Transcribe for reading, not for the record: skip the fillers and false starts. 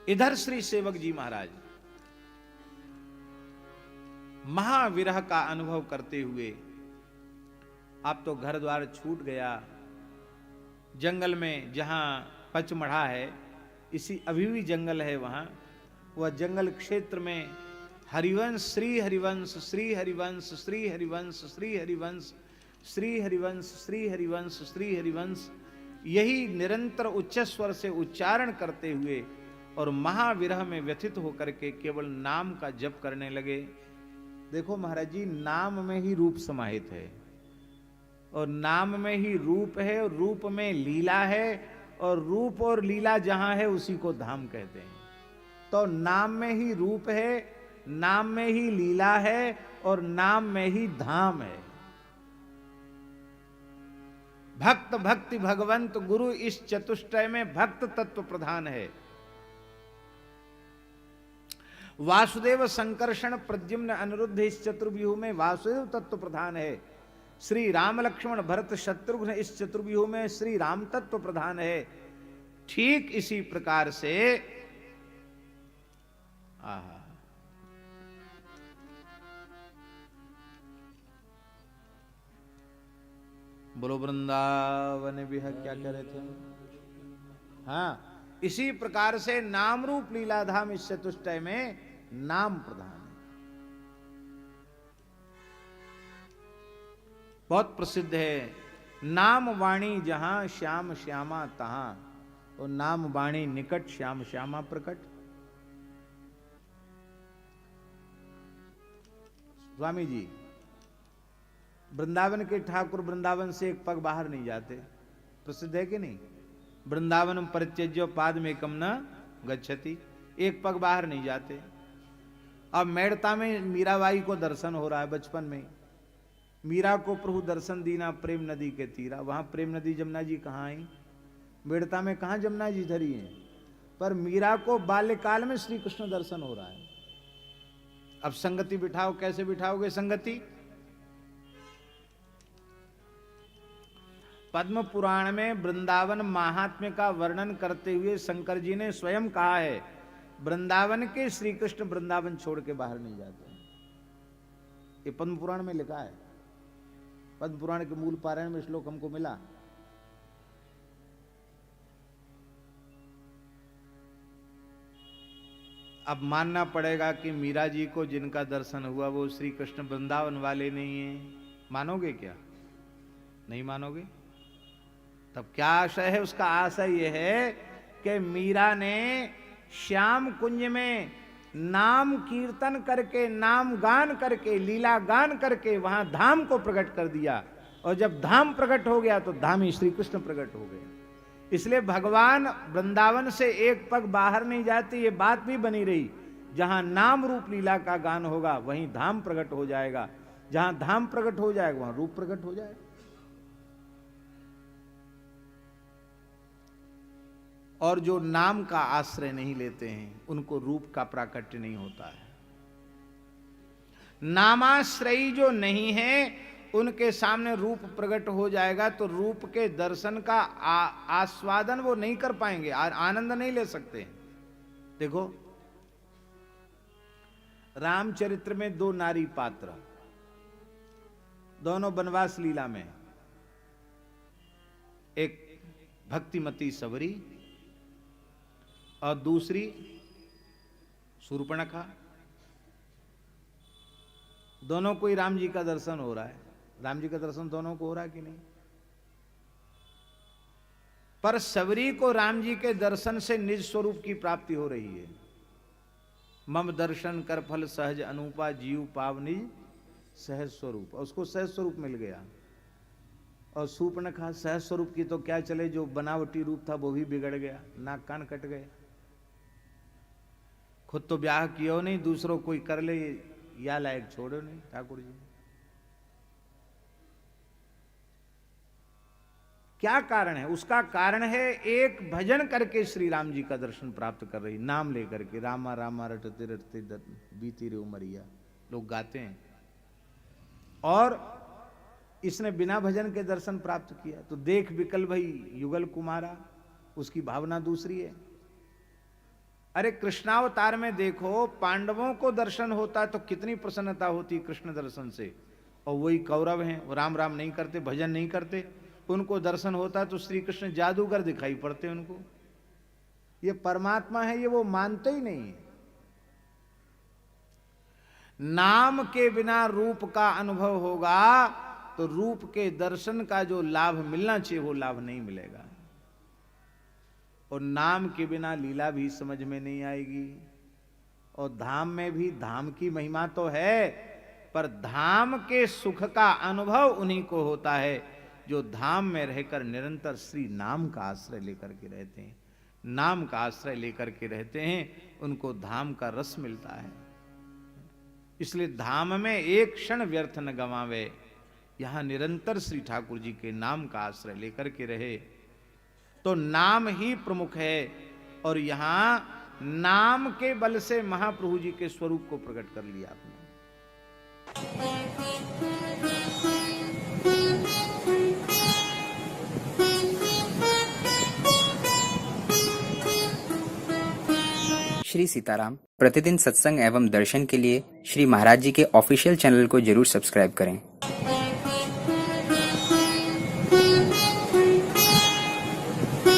इधर श्री सेवक जी महाराज महाविरह का अनुभव करते हुए, आप तो घर द्वार छूट गया, जंगल में जहां पचमढ़ा है, इसी अभी भी जंगल है वहां, वह जंगल क्षेत्र में हरिवंश श्री हरिवंश श्री हरिवंश श्री हरिवंश श्री हरिवंश श्री हरिवंश श्री हरिवंश श्री हरिवंश, यही निरंतर उच्च स्वर से उच्चारण करते हुए और महाविरह में व्यथित होकर के केवल नाम का जप करने लगे। देखो महाराज जी, नाम में ही रूप समाहित है, और नाम में ही रूप है, और रूप में लीला है, और रूप और लीला जहां है उसी को धाम कहते हैं। तो नाम में ही रूप है, नाम में ही लीला है, और नाम में ही धाम है। भक्त भक्ति भगवंत गुरु इस चतुष्टय में भक्त तत्व प्रधान है। वासुदेव संकर्षण प्रद्युम्न अनिरुद्ध इस चतुर्व्यूह में वासुदेव तत्व प्रधान है। श्री राम लक्ष्मण भरत शत्रुघ्न इस चतुर्व्यूह में श्री राम तत्व प्रधान है। ठीक इसी प्रकार से बोलो वृंदावन विहग, क्या कह रहे थे? हाँ, इसी प्रकार से नाम रूप लीलाधाम इस चतुष्टय में नाम प्रधान है। बहुत प्रसिद्ध है, नाम वाणी जहां श्याम श्यामा तहां, और नाम वाणी निकट श्याम श्यामा प्रकट। स्वामी जी, वृंदावन के ठाकुर वृंदावन से एक पग बाहर नहीं जाते, प्रसिद्ध है कि नहीं? वृंदावन परित्यज्य पाद में कम न गच्छति, एक पग बाहर नहीं जाते। अब मेड़ता में मीराबाई को दर्शन हो रहा है बचपन में, मीरा को प्रभु दर्शन दीना प्रेम नदी के तीरा। वहां प्रेम नदी जमुना जी कहाँ आई? मेड़ता में कहाँ जमुना जी धरी है? पर मीरा को बाल्यकाल में श्री कृष्ण दर्शन हो रहा है। अब संगति बिठाओ, कैसे बिठाओगे संगति? पद्म पुराण में वृंदावन महात्म्य का वर्णन करते हुए शंकर जी ने स्वयं कहा है, वृंदावन के श्री कृष्ण वृंदावन छोड़ के बाहर नहीं जाते। ये पद्म पुराण में लिखा है। पद्म पुराण के मूल पारायण में श्लोक हमको मिला। अब मानना पड़ेगा कि मीरा जी को जिनका दर्शन हुआ वो श्री कृष्ण वृंदावन वाले नहीं है। मानोगे क्या? नहीं मानोगे? तब क्या आशय है उसका? आशय यह है कि मीरा ने श्याम कुंज में नाम कीर्तन करके, नाम गान करके, लीला गान करके वहां धाम को प्रकट कर दिया, और जब धाम प्रकट हो गया तो धाम ही श्री कृष्ण प्रकट हो गए। इसलिए भगवान वृंदावन से एक पग बाहर नहीं जाते, ये बात भी बनी रही। जहां नाम रूप लीला का गान होगा वहीं धाम प्रकट हो जाएगा, जहां धाम प्रकट हो जाएगा वहां रूप प्रकट हो जाएगा। और जो नाम का आश्रय नहीं लेते हैं उनको रूप का प्राकट्य नहीं होता है। नामाश्रयी जो नहीं है उनके सामने रूप प्रकट हो जाएगा तो रूप के दर्शन का आस्वादन वो नहीं कर पाएंगे, आनंद नहीं ले सकते। देखो रामचरित्र में दो नारी पात्र, दोनों वनवास लीला में, एक भक्तिमती सबरी और दूसरी शूर्पणखा। दोनों को ही राम जी का दर्शन हो रहा है। राम जी का दर्शन दोनों को हो रहा है कि नहीं? पर सबरी को राम जी के दर्शन से निज स्वरूप की प्राप्ति हो रही है। मम दर्शन कर फल सहज अनूपा, जीव पाव निज सहज स्वरूप, उसको सहज स्वरूप मिल गया। और शूर्पणखा सहज स्वरूप की तो क्या चले, जो बनावटी रूप था वो भी बिगड़ गया, नाक कान कट गए। खुद तो ब्याह कियो नहीं, दूसरों कोई कर ले या लायक छोड़ो नहीं। ठाकुर जी क्या कारण है? उसका कारण है एक भजन करके श्री राम जी का दर्शन प्राप्त कर रही, नाम लेकर के, रामा रामा रटते रटते बीती रे उमरिया, लोग गाते हैं। और इसने बिना भजन के दर्शन प्राप्त किया। तो देख विकल भई युगल कुमारा, उसकी भावना दूसरी है। अरे कृष्णावतार में देखो, पांडवों को दर्शन होता तो कितनी प्रसन्नता होती कृष्ण दर्शन से, और वही कौरव हैं, वो राम राम नहीं करते, भजन नहीं करते, उनको दर्शन होता तो श्री कृष्ण जादूगर दिखाई पड़ते उनको। ये परमात्मा है, ये वो मानते ही नहीं है। नाम के बिना रूप का अनुभव होगा तो रूप के दर्शन का जो लाभ मिलना चाहिए वो लाभ नहीं मिलेगा, और नाम के बिना लीला भी समझ में नहीं आएगी। और धाम में भी धाम की महिमा तो है, पर धाम के सुख का अनुभव उन्हीं को होता है जो धाम में रहकर निरंतर श्री नाम का आश्रय लेकर के रहते हैं। नाम का आश्रय लेकर के रहते हैं, उनको धाम का रस मिलता है। इसलिए धाम में एक क्षण व्यर्थ न गंवावे, यहां निरंतर श्री ठाकुर जी के नाम का आश्रय लेकर के रहे तो नाम ही प्रमुख है। और यहां नाम के बल से महाप्रभु जी के स्वरूप को प्रकट कर लिया आपने। श्री सीताराम प्रतिदिन सत्संग एवं दर्शन के लिए श्री महाराज जी के ऑफिशियल चैनल को जरूर सब्सक्राइब करें।